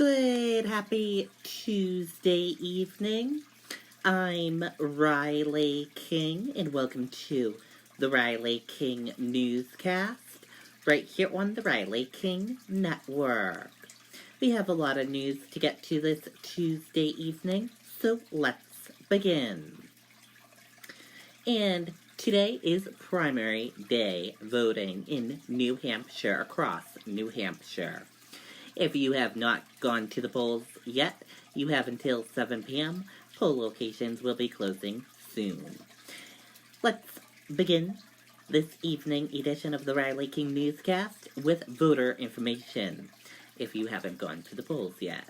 Good, happy Tuesday evening. I'm Riley King, and welcome to the Riley King Newscast, right here on the Riley King Network. We have a lot of news to get to this Tuesday evening, so let's begin. And today is primary day voting in New Hampshire, across New Hampshire. If you have not gone to the polls yet, you have until 7 p.m. Poll locations will be closing soon. Let's begin this evening edition of the Riley King Newscast with voter information, if you haven't gone to the polls yet.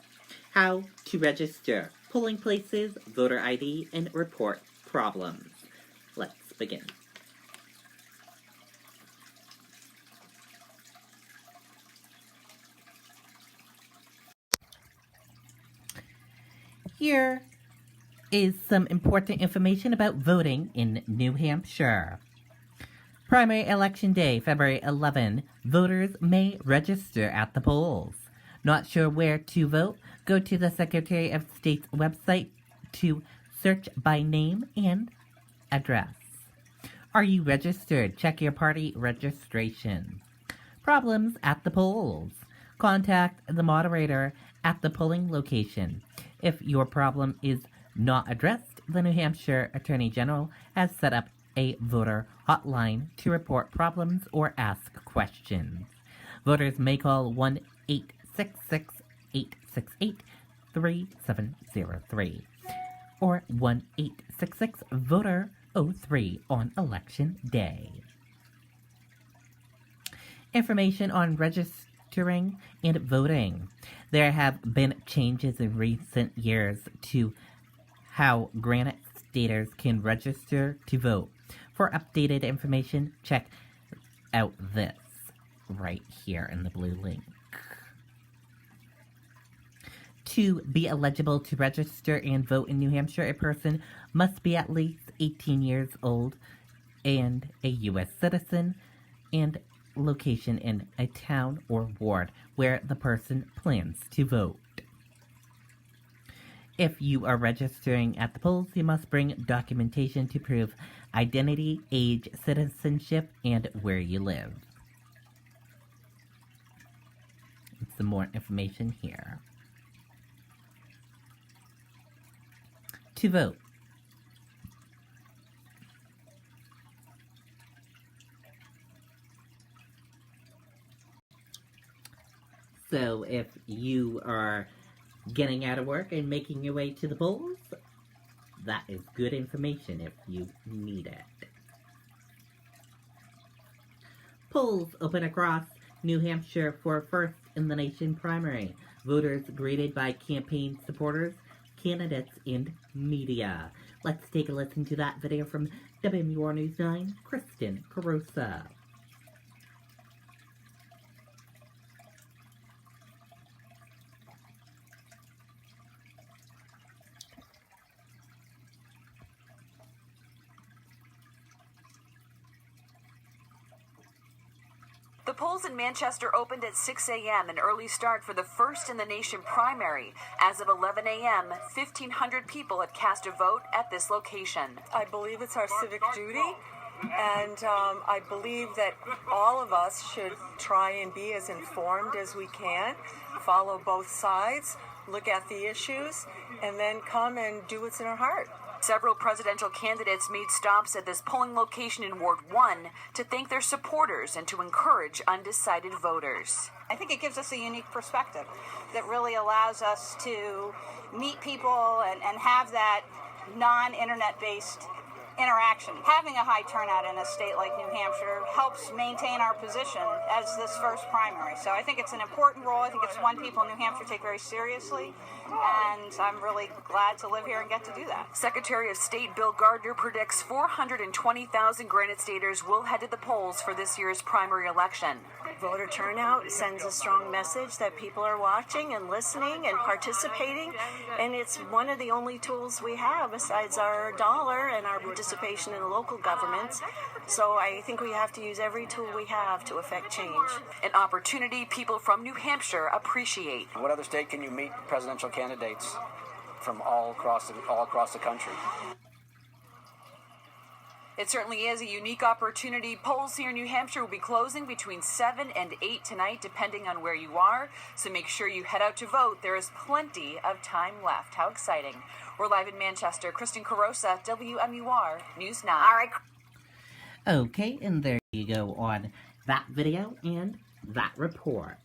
How to register, polling places, voter ID, and report problems. Let's begin. Here is some important information about voting in New Hampshire. Primary election day, February 11. Voters may register at the polls. Not sure where to vote? Go to the Secretary of State's website to search by name and address. Are you registered? Check your party registration. Problems at the polls. Contact the moderator at the polling location. If your problem is not addressed, the New Hampshire Attorney General has set up a voter hotline to report problems or ask questions. Voters may call 1-866-868-3703 or 1-866-VOTER-03 on Election Day. Information on registering and voting. There have been changes in recent years to how Granite Staters can register to vote. For updated information, check out this right here in the blue link. To be eligible to register and vote in New Hampshire, a person must be at least 18 years old and a U.S. citizen, and location in a town or ward where the person plans to vote. If you are registering at the polls, you must bring documentation to prove identity, age, citizenship, and where you live. Some more information here. To vote. So if you are getting out of work and making your way to the polls, that is good information if you need it. Polls open across New Hampshire for first in the nation primary. Voters greeted by campaign supporters, candidates, and media. Let's take a listen to that video from WMUR News 9, Kristen Carosa. The polls in Manchester opened at 6 a.m., an early start for the first-in-the-nation primary. As of 11 a.m., 1,500 people had cast a vote at this location. I believe it's our civic duty, and I believe that all of us should try and be as informed as we can, follow both sides, look at the issues, and then come and do what's in our heart. Several presidential candidates made stops at this polling location in Ward 1 to thank their supporters and to encourage undecided voters. I think it gives us a unique perspective that really allows us to meet people and have that non-internet-based interaction. Having a high turnout in a state like New Hampshire helps maintain our position as this first primary. So I think it's an important role. I think it's one people in New Hampshire take very seriously, and I'm really glad to live here and get to do that. Secretary of State Bill Gardner predicts 420,000 Granite Staters will head to the polls for this year's primary election. voter turnout sends a strong message that people are watching and listening and participating, and it's one of the only tools we have besides our dollar and our participation in local governments. So I think we have to use every tool we have to affect change. An opportunity people from New Hampshire appreciate. What other state can you meet presidential candidates from all across the country? It certainly is a unique opportunity. Polls here in New Hampshire will be closing between 7 and 8 tonight, depending on where you are. So make sure you head out to vote. There is plenty of time left. How exciting. We're live in Manchester. Kristen Carosa, WMUR News 9. All right. Okay, and there you go on that video and that report.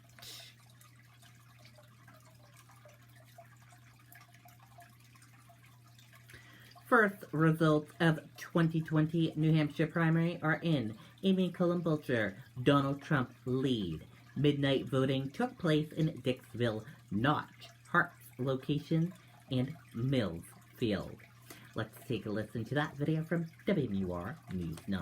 First results of 2020 New Hampshire primary are in. Amy Cullen-Bulcher, Donald Trump lead. Midnight voting took place in Dixville, Notch, Hart's location, and Millsfield. Let's take a listen to that video from WMUR News 9.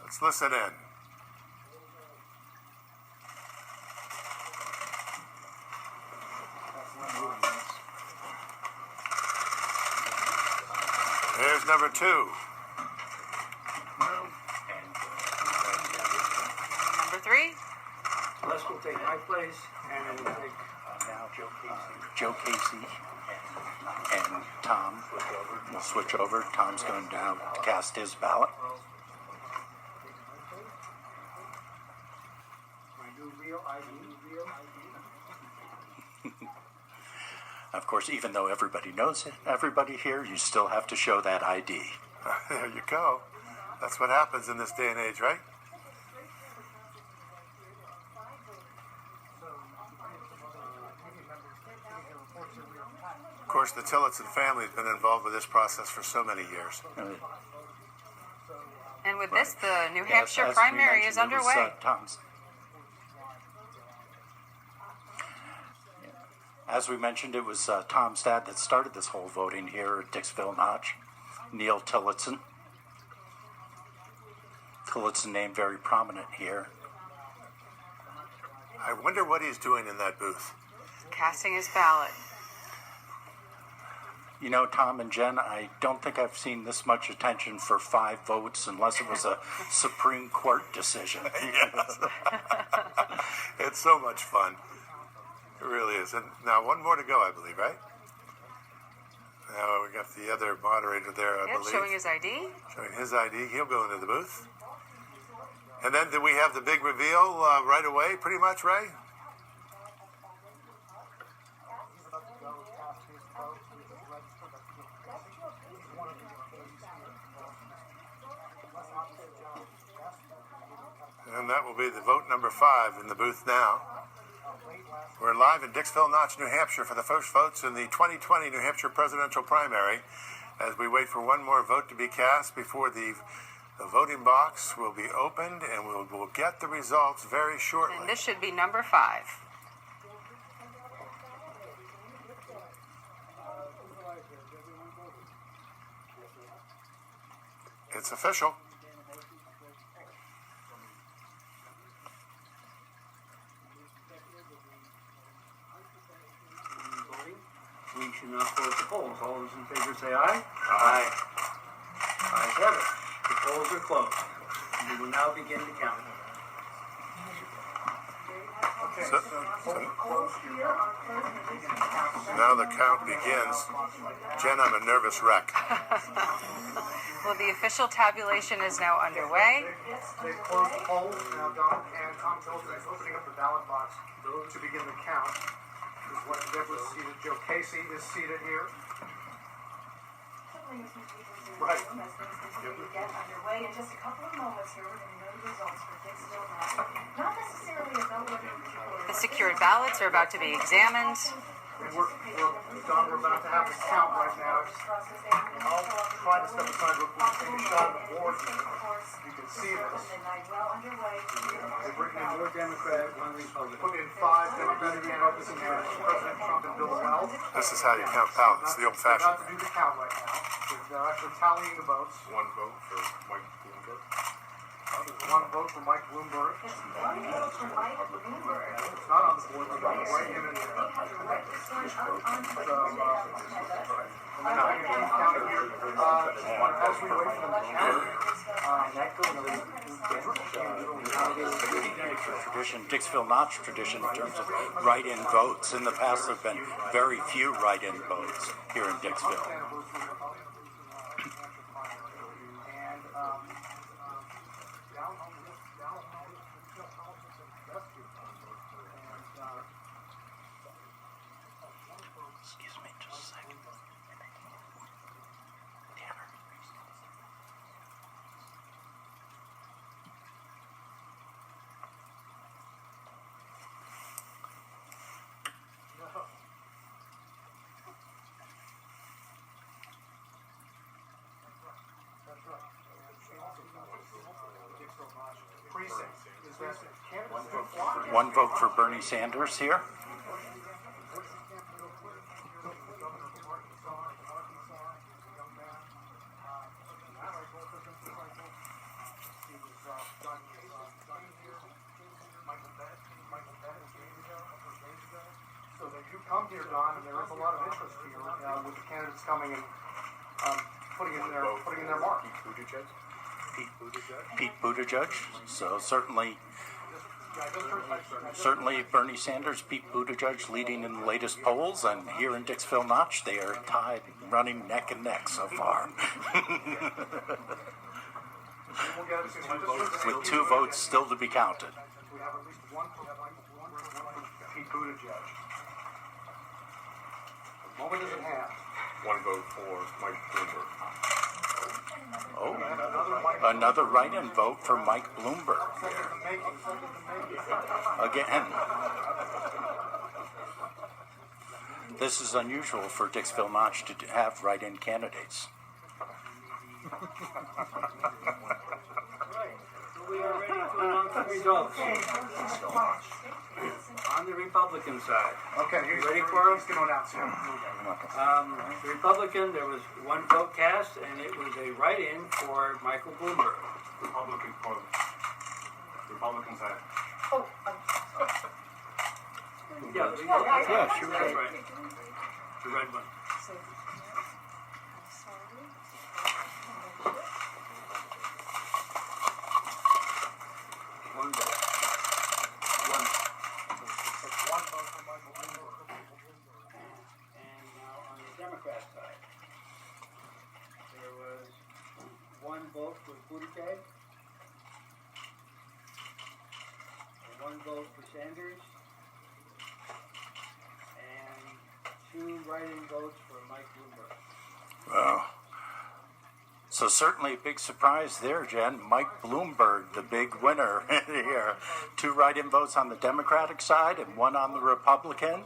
Let's listen in. There's number 2. Number 3. Les will take my place, and then we'll take Now Joe Casey and Tom will switch over. Tom's going down to cast his ballot. my new real ID. Of course, even though everybody knows it, everybody here, you still have to show that ID. There you go. That's what happens in this day and age, right? Of course, the Tillotson family has been involved with this process for so many years. And with this, the New Yes, Hampshire as we primary mentioned, is it was, underway. Tom's. As we mentioned, it was Tom's dad that started this whole voting here at Dixville Notch, Neil Tillotson. Tillotson name very prominent here. I wonder what he's doing in that booth. Casting his ballot. You know, Tom and Jen, I don't think I've seen this much attention for 5 votes unless it was a Supreme Court decision. Yes. It's so much fun. It really is. And now one more to go, I believe, right? Now we got the other moderator there, I believe. Showing his ID. Showing his ID. He'll go into the booth. And then do we have the big reveal right away, pretty much, Ray? And that will be the vote number 5 in the booth now. We're live in Dixville Notch, New Hampshire for the first votes in the 2020 New Hampshire presidential primary as we wait for one more vote to be cast before the voting box will be opened, and we'll get the results very shortly. And this should be number 5. It's official. We should now close the polls. All those in favor say aye. Aye. Ayes have it. The polls are closed. We will now begin to count. Okay, So- Now the count begins. Jen, I'm a nervous wreck. Well, the official tabulation is now underway. They've closed the polls. Now Don and Tom Tilton is opening up the ballot box to begin the count. This is what Deborah's seated. Joe Casey is seated here. Right. Get underway in just a couple of moments here. We're going to know the results for Dixville Notch. Not necessarily a bellwether. The secured ballots are about to be examined. And Don, we're about to have this count right now. I'll try to step aside real quick and take a shot of the board. You can see this. midnight, well underway. They've written in one Democrat, one Republican. Put in 5 Democratic Republicans here, President Trump and Bill Weld. This is how you count ballots, the They're old-fashioned. about to do the count right now. They're actually tallying the votes. One vote for Mike Bloomberg. There's 1 vote for Mike Bloomberg. It's one vote for Mike Bloomberg. It's not on the board, but I'm right in it. They have to register on So, and then I can count it here. As we wait for them to count. Tradition, Dixville Notch tradition in terms of write-in votes. In the past, there have been very few write-in votes here in Dixville. Excuse me, just a second. Tanner. One vote for Bernie Sanders here. So they do come here, Don, and there is a lot of interest here with the candidates coming and putting in their mark. Pete Buttigieg. So certainly Bernie Sanders, Pete Buttigieg leading in the latest polls, and here in Dixville Notch they are tied, running neck and neck so far. With 2 votes still to be counted. We have at least one for Pete Buttigieg. What does it have? 1 vote for Mike Bloomberg. Oh, another write-in vote for Mike Bloomberg. Again. This is unusual for Dixville Notch to have write-in candidates. We are ready to announce the results. On the Republican side. Okay, here's Ready he's for it? going to announce him. The Republican, there was 1 vote cast, and it was a write-in for Michael Bloomberg. Republican side. Yeah, she was right. The red one. One vote. One vote for Michael Bloomberg. And now on the Democrat side, there was 1 vote for Buttigieg, and 1 vote for Sanders, and 2 write-in votes for Mike Bloomberg. Oh. So certainly a big surprise there, Jen. Mike Bloomberg, the big winner here. 2 write-in votes on the Democratic side and 1 on the Republican.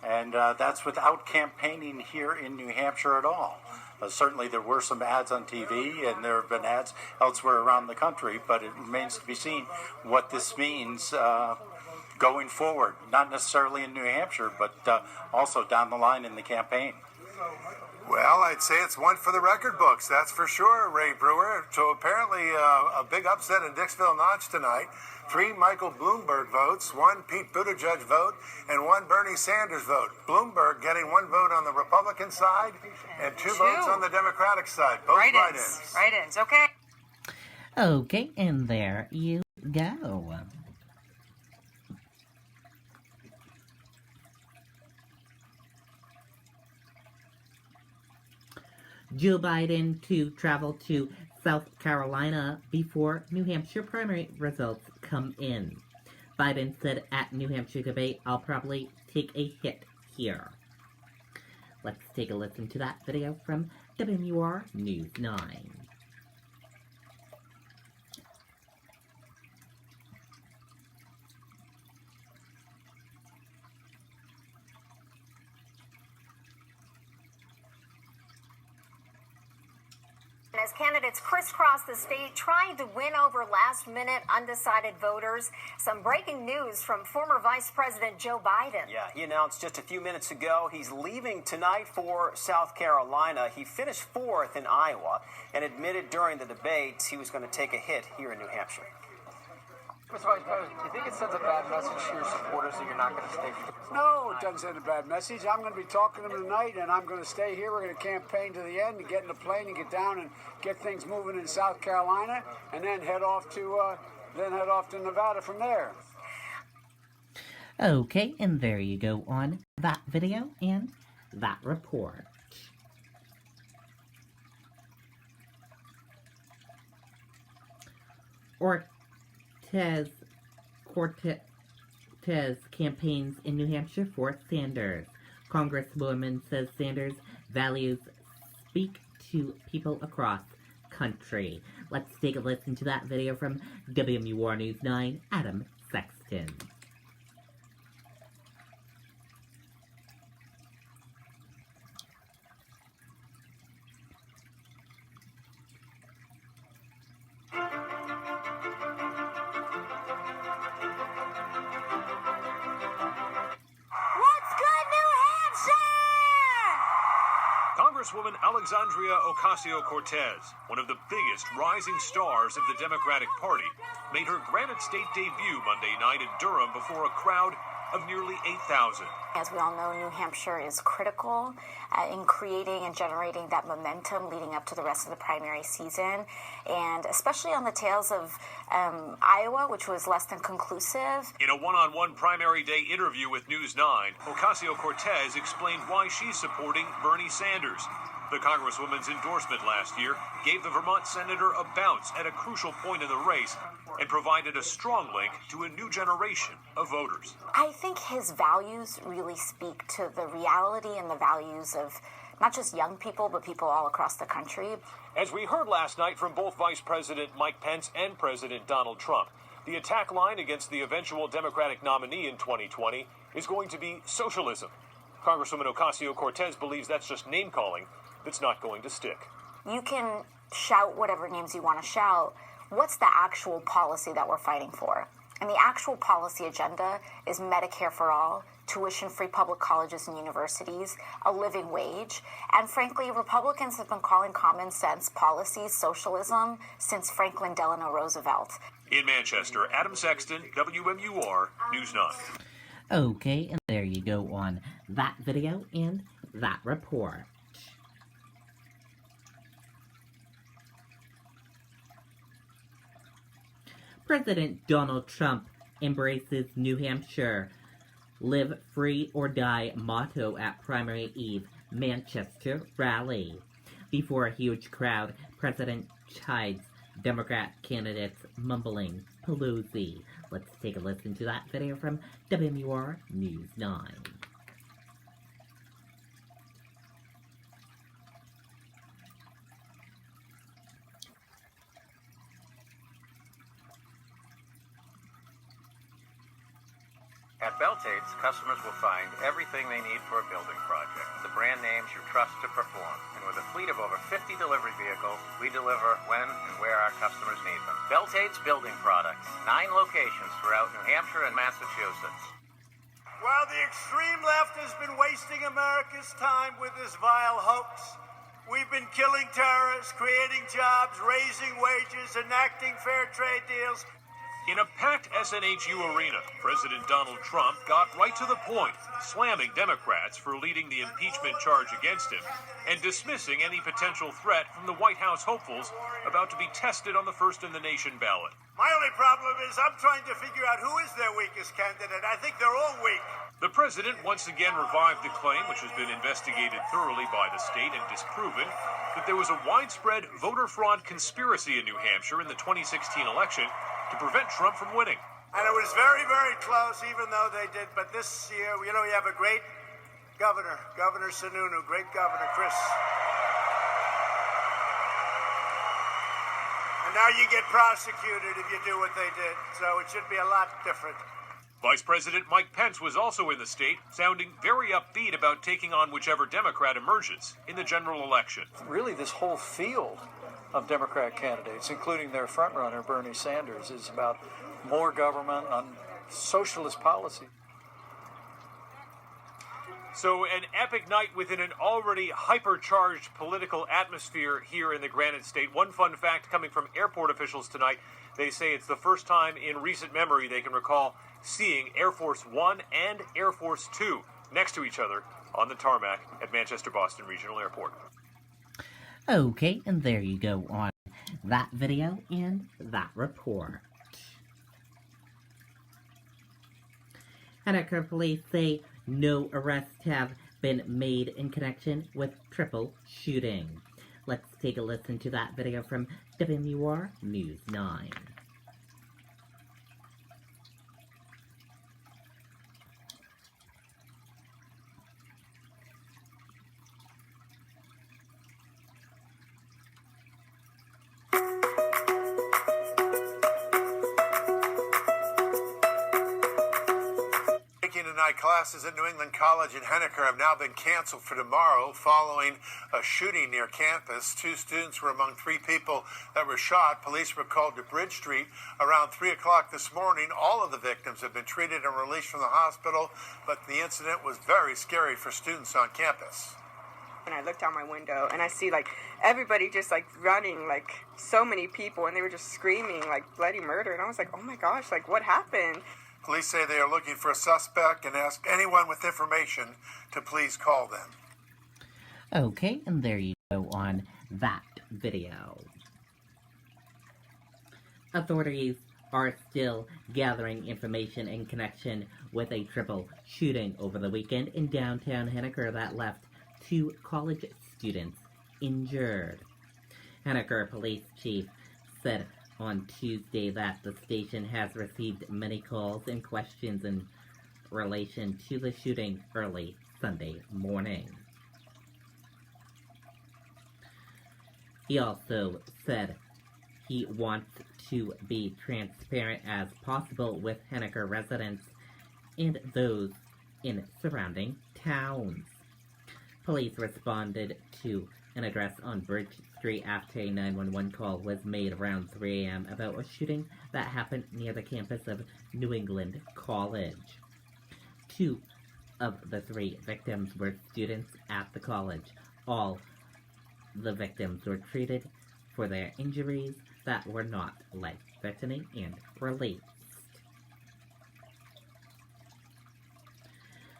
And that's without campaigning here in New Hampshire at all. Certainly there were some ads on TV and there have been ads elsewhere around the country, but it remains to be seen what this means going forward. Not necessarily in New Hampshire, but also down the line in the campaign. Well, I'd say it's one for the record books, that's for sure, Ray Brewer. So apparently a big upset in Dixville Notch tonight. 3 Michael Bloomberg votes, 1 Pete Buttigieg vote, and 1 Bernie Sanders vote. Bloomberg getting 1 vote on the Republican side and 2 votes on the Democratic side. Both write-ins. Write-ins, okay. Okay, and there you go. Joe Biden to travel to South Carolina before New Hampshire primary results come in. Biden said at New Hampshire debate, "I'll probably take a hit here." Let's take a listen to that video from WR News 9. as candidates crisscross the state trying to win over last-minute undecided voters. Some breaking news from former Vice President Joe Biden. Yeah, he announced just a few minutes ago he's leaving tonight for South Carolina. He finished fourth in Iowa and admitted during the debates he was going to take a hit here in New Hampshire. Mr. Vice President, do you think it sends a bad message to your supporters that you're not going to stay? No, it doesn't send a bad message. I'm going to be talking to them tonight, and I'm going to stay here. We're going to campaign to the end and get in the plane and get down and get things moving in South Carolina, and then head off to Nevada from there. Okay, and there you go on that video and that report. Cortez campaigns in New Hampshire for Sanders. Congresswoman says Sanders' values speak to people across country. Let's take a listen to that video from WMUR News 9, Adam Sexton. Congresswoman Alexandria Ocasio-Cortez, one of the biggest rising stars of the Democratic Party, made her Granite State debut Monday night in Durham before a crowd of nearly 8,000. As we all know, New Hampshire is critical in creating and generating that momentum leading up to the rest of the primary season, and especially on the tails of Iowa, which was less than conclusive. In a one-on-one primary day interview with News 9, Ocasio-Cortez explained why she's supporting Bernie Sanders. The Congresswoman's endorsement last year gave the Vermont senator a bounce at a crucial point in the race and provided a strong link to a new generation of voters. I think his values really speak to the reality and the values of not just young people, but people all across the country. As we heard last night from both Vice President Mike Pence and President Donald Trump, the attack line against the eventual Democratic nominee in 2020 is going to be socialism. Congresswoman Ocasio-Cortez believes that's just name-calling that's not going to stick. You can shout whatever names you want to shout. What's the actual policy that we're fighting for? And the actual policy agenda is Medicare for all, tuition-free public colleges and universities, a living wage, and frankly, Republicans have been calling common sense policies socialism since Franklin Delano Roosevelt. In Manchester, Adam Sexton, WMUR, News 9. Okay, and there you go on that video and that report. President Donald Trump embraces New Hampshire Live Free or Die motto at primary eve Manchester rally. Before a huge crowd, President chides Democrat candidates mumbling Pelosi. Let's take a listen to that video from WMUR News 9. At Beltates, customers will find everything they need for a building project. The brand names you trust to perform. And with a fleet of over 50 delivery vehicles, we deliver when and where our customers need them. Beltates Building Products. 9 locations throughout New Hampshire and Massachusetts. While the extreme left has been wasting America's time with this vile hoax, we've been killing terrorists, creating jobs, raising wages, enacting fair trade deals. In a packed SNHU arena, President Donald Trump got right to the point, slamming Democrats for leading the impeachment charge against him and dismissing any potential threat from the White House hopefuls about to be tested on the first-in-the-nation ballot. My only problem is I'm trying to figure out who is their weakest candidate. I think they're all weak. The president once again revived the claim, which has been investigated thoroughly by the state and disproven, that there was a widespread voter fraud conspiracy in New Hampshire in the 2016 election to prevent Trump from winning. And it was very, very close, even though they did. But this year, you have a great governor, Governor Sununu, great governor, Chris. And now you get prosecuted if you do what they did. So it should be a lot different. Vice President Mike Pence was also in the state, sounding very upbeat about taking on whichever Democrat emerges in the general election. Really, this whole field of Democrat candidates, including their frontrunner, Bernie Sanders, is about more government on socialist policy. So an epic night within an already hypercharged political atmosphere here in the Granite State. One fun fact coming from airport officials tonight, they say it's the first time in recent memory they can recall seeing Air Force One and Air Force Two next to each other on the tarmac at Manchester-Boston Regional Airport. Okay, and there you go on that video and that report. Henniker police say no arrests have been made in connection with triple shooting. Let's take a listen to that video from WMUR News 9. Tonight, classes at New England College in Henniker have now been canceled for tomorrow following a shooting near campus. 2 students were among 3 people that were shot. Police were called to Bridge Street around 3 o'clock this morning. All of the victims have been treated and released from the hospital, but the incident was very scary for students on campus. And I looked out my window and I see like everybody just like running, like so many people, and they were just screaming like bloody murder. And I was like, oh my gosh, like what happened? Police say they are looking for a suspect and ask anyone with information to please call them. Okay, and there you go on that video. Authorities are still gathering information in connection with a triple shooting over the weekend in downtown Henniker that left 2 college students injured. Henniker Police Chief said on Tuesday that the station has received many calls and questions in relation to the shooting early Sunday morning. He also said he wants to be transparent as possible with Henniker residents and those in surrounding towns. Police responded to an address on Bridge Street after a 911 call was made around 3 a.m. about a shooting that happened near the campus of New England College. 2 of the 3 victims were students at the college. All the victims were treated for their injuries that were not life-threatening and released.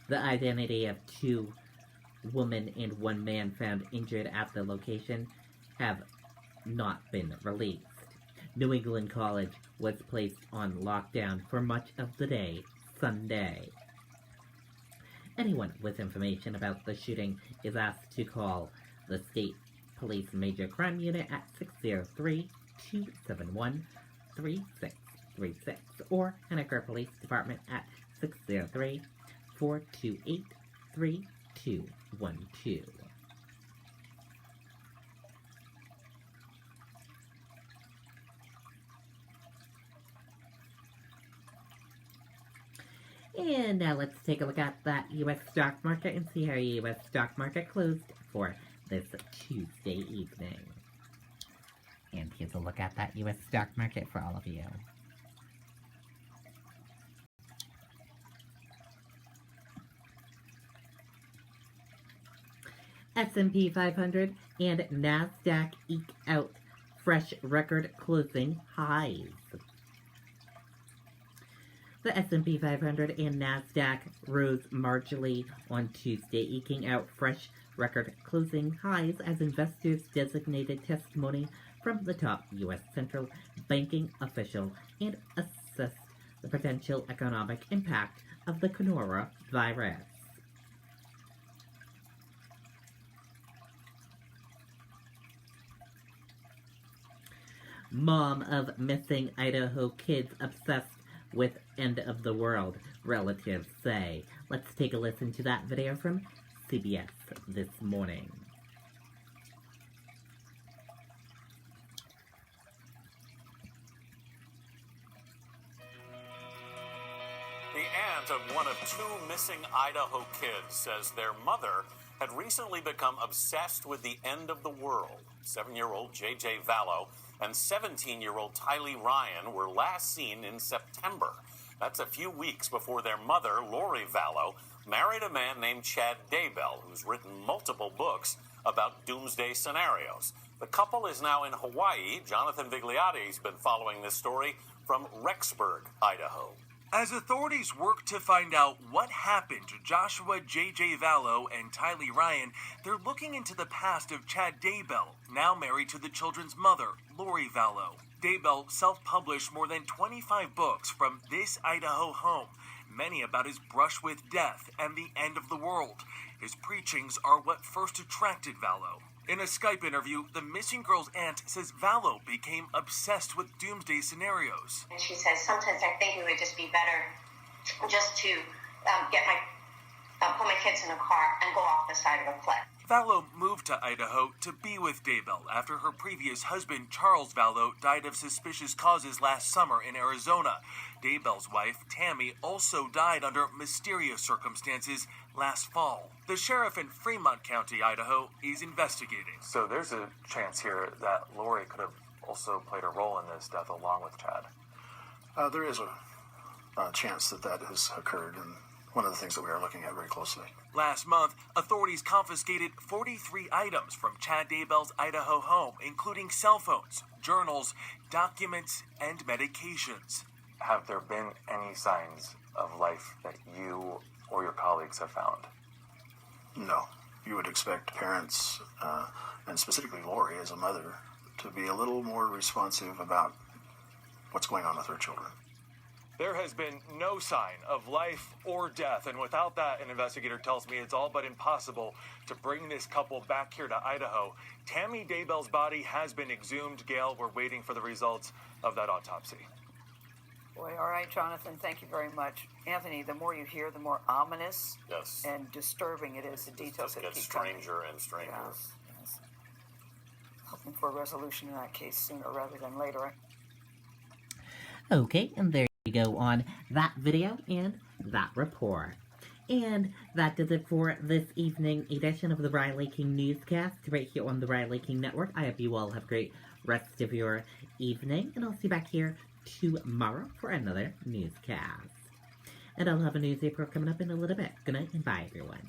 The identity of 2 women and 1 man found injured at the location have not been released. New England College was placed on lockdown for much of the day Sunday. Anyone with information about the shooting is asked to call the State Police Major Crime Unit at 603-271-3636 or Henniker Police Department at 603-428-3212. And now let's take a look at that U.S. stock market and see how U.S. stock market closed for this Tuesday evening. And here's a look at that U.S. stock market for all of you. S&P 500 and NASDAQ eke out fresh record closing highs. The S&P 500 and NASDAQ rose marginally on Tuesday, eking out fresh record closing highs as investors designated testimony from the top U.S. central banking official and assessed the potential economic impact of the coronavirus. Mom of missing Idaho kids obsessed with end of the world, relatives say. Let's take a listen to that video from CBS this morning. The aunt of one of 2 missing Idaho kids says their mother had recently become obsessed with the end of the world. 7-year-old J.J. Vallow and 17-year-old Tylee Ryan were last seen in September. That's a few weeks before their mother, Lori Vallow, married a man named Chad Daybell, who's written multiple books about doomsday scenarios. The couple is now in Hawaii. Jonathan Vigliotti has been following this story from Rexburg, Idaho. As authorities work to find out what happened to Joshua J.J. Vallow and Tylee Ryan, they're looking into the past of Chad Daybell, now married to the children's mother, Lori Vallow. Daybell self-published more than 25 books from this Idaho home, many about his brush with death and the end of the world. His preachings are what first attracted Vallow. In a Skype interview, the missing girl's aunt says Vallow became obsessed with doomsday scenarios. And she says, sometimes I think it would just be better just to put my kids in a car and go off the side of a cliff. Vallow moved to Idaho to be with Daybell after her previous husband, Charles Vallow, died of suspicious causes last summer in Arizona. Daybell's wife, Tammy, also died under mysterious circumstances last fall. The sheriff in Fremont County, Idaho, is investigating. So there's a chance here that Lori could have also played a role in this death along with Chad. There is a chance that has occurred, and one of the things that we are looking at very closely. Last month, authorities confiscated 43 items from Chad Daybell's Idaho home, including cell phones, journals, documents, and medications. Have there been any signs of life that you or your colleagues have found? No. You would expect parents, and specifically Lori as a mother, to be a little more responsive about what's going on with her children. There has been no sign of life or death, and without that, an investigator tells me it's all but impossible to bring this couple back here to Idaho. Tammy Daybell's body has been exhumed. Gail, we're waiting for the results of that autopsy. Boy, all right, Jonathan, thank you very much. Anthony, the more you hear, the more ominous and disturbing it is, the details that keep coming. Stranger and stranger. Yes. Hoping for a resolution in that case sooner rather than later. Okay, and there you go on that video and that report. And that does it for this evening edition of the Riley King Newscast right here on the Riley King Network. I hope you all have a great rest of your evening, and I'll see you back here tomorrow for another newscast. And I'll have a news report coming up in a little bit. Good night and bye, everyone.